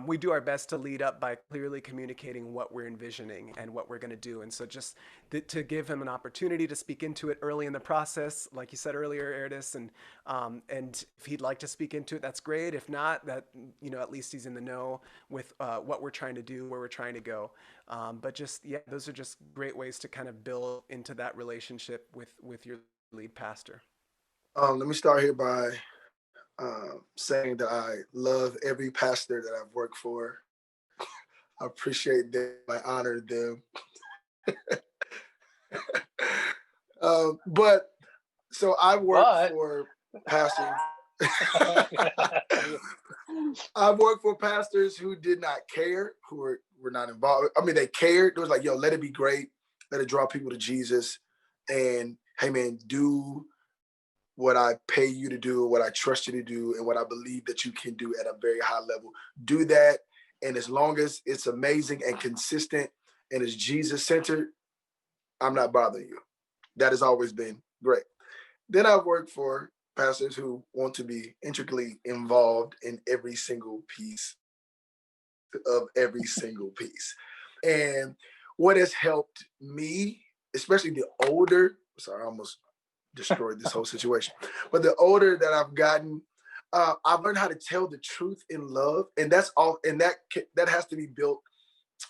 D: we do our best to lead up by clearly communicating what we're envisioning and what we're going to do. And so just to give him an opportunity to speak into it early in the process, like you said earlier, Erdis, and if he'd like to speak into it, that's great. If not, that, you know, at least he's in the know with what we're trying to do, where we're trying to go. But just, yeah, those are just great ways to kind of build into that relationship with your lead pastor.
F: Let me start here by saying that I love every pastor that I've worked for. I appreciate them. I honor them. But so I work for pastors. I've worked for pastors who did not care, who were not involved. I mean, they cared. It was like, yo, let it be great. Let it draw people to Jesus. And hey, man, do what I pay you to do, what I trust you to do, and what I believe that you can do at a very high level. Do that. And as long as it's amazing and consistent and it's Jesus-centered, I'm not bothering you. That has always been great. Then I've worked for pastors who want to be intricately involved in every single piece of every single piece. And what has helped me, especially the older, sorry, I almost destroyed this whole situation. But the older that I've gotten, I've learned how to tell the truth in love, and that's all. And that has to be built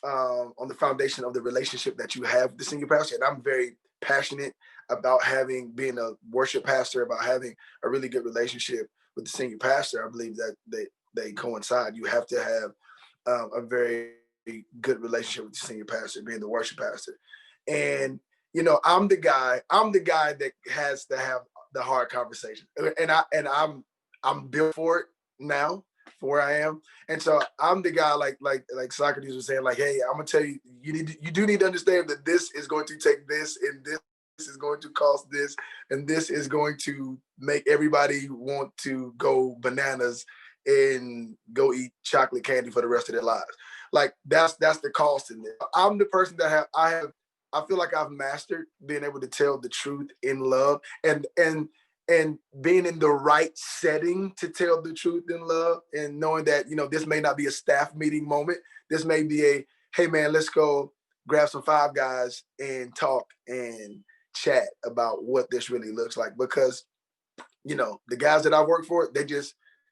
F: on the foundation of the relationship that you have with the senior pastor. And I'm very passionate about being a worship pastor, about having a really good relationship with the senior pastor. I believe that they coincide. You have to have a very good relationship with the senior pastor, being the worship pastor, and you know, I'm the guy that has to have the hard conversation. And I'm built for it now, for where I am. And so I'm the guy like Socrates was saying, like, hey, I'm gonna tell you, you do need to understand that this is going to take this, and this is going to cost this, and this is going to make everybody want to go bananas and go eat chocolate candy for the rest of their lives. Like that's the cost in it. I'm the person that I feel like I've mastered being able to tell the truth in love, and being in the right setting to tell the truth in love, and knowing that, you know, this may not be a staff meeting moment. This may be a, hey man, let's go grab some Five Guys and talk and chat about what this really looks like. Because, you know, the guys that I work for,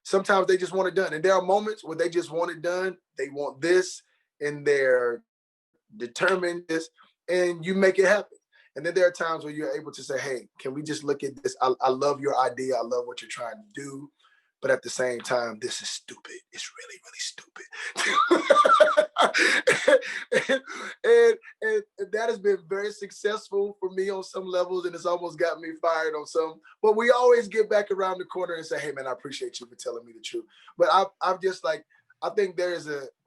F: sometimes they just want it done. And there are moments where they just want it done. They want this, and they're determined this, and you make it happen. And then there are times where you're able to say, hey, can we just look at this? I love your idea. I love what you're trying to do. But at the same time, this is stupid. It's really, really stupid. and that has been very successful for me on some levels, and it's almost got me fired on some. But we always get back around the corner and say, hey, man, I appreciate you for telling me the truth. But I'm just like, I think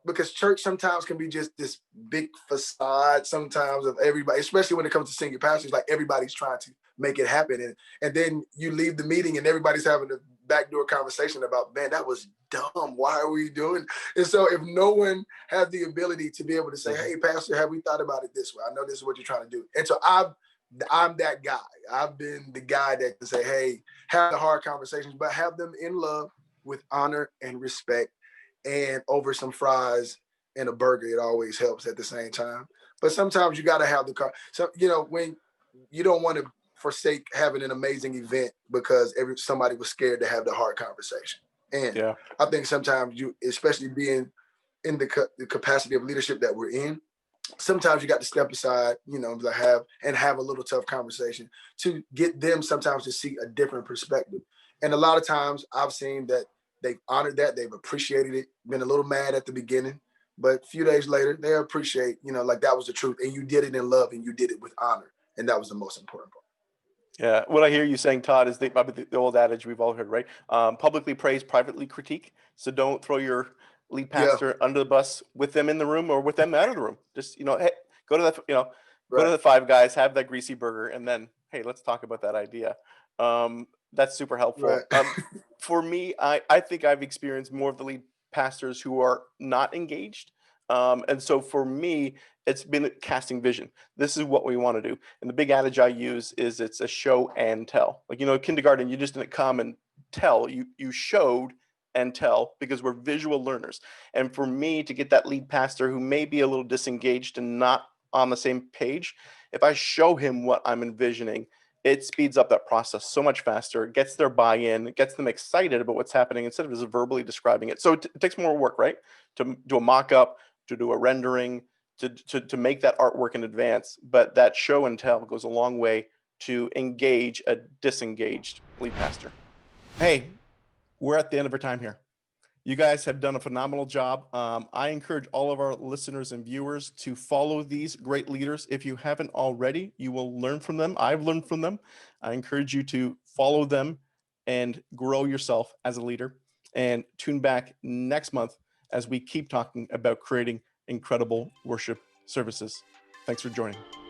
F: because church sometimes can be just this big facade sometimes of everybody, especially when it comes to senior pastors, like everybody's trying to make it happen. And then you leave the meeting and everybody's having a backdoor conversation about, man, that was dumb. Why are we doing? And so if no one has the ability to be able to say, hey, pastor, have we thought about it this way? I know this is what you're trying to do. And so I'm that guy. I've been the guy that can say, hey, have the hard conversations, but have them in love with honor and respect. And over some fries and a burger, it always helps at the same time. But sometimes you got to have the car. So, you know, when you don't want to forsake having an amazing event because somebody was scared to have the hard conversation. And yeah. I think sometimes you, especially being in the capacity of leadership that we're in, sometimes you got to step aside, you know, have a little tough conversation to get them sometimes to see a different perspective. And a lot of times I've seen that they've honored that, they've appreciated it, been a little mad at the beginning, but a few days later, they appreciate, you know, like that was the truth. And you did it in love and you did it with honor. And that was the most important part.
A: Yeah. What I hear you saying, Todd, is the old adage we've all heard, right? Publicly praise, privately critique. So don't throw your lead pastor under the bus with them in the room or with them out of the room. Just, you know, hey, Go to the, go to
F: Right.
A: the Five Guys, have that greasy burger, and then, hey, let's talk about that idea. That's super helpful.
F: Right.
A: For me, I think I've experienced more of the lead pastors who are not engaged. And so for me, it's been casting vision. This is what we want to do. And the big adage I use is it's a show and tell. Like, kindergarten, you just didn't come and tell. You showed and tell, because we're visual learners. And for me to get that lead pastor who may be a little disengaged and not on the same page, if I show him what I'm envisioning, it speeds up that process so much faster. It gets their buy-in, it gets them excited about what's happening instead of just verbally describing it. So it takes more work, right? To do a mock-up, to do a rendering, to make that artwork in advance. But that show and tell goes a long way to engage a disengaged lead pastor. Hey, we're at the end of our time here. You guys have done a phenomenal job. I encourage all of our listeners and viewers to follow these great leaders. If you haven't already, you will learn from them. I've learned from them. I encourage you to follow them and grow yourself as a leader. And tune back next month as we keep talking about creating incredible worship services. Thanks for joining.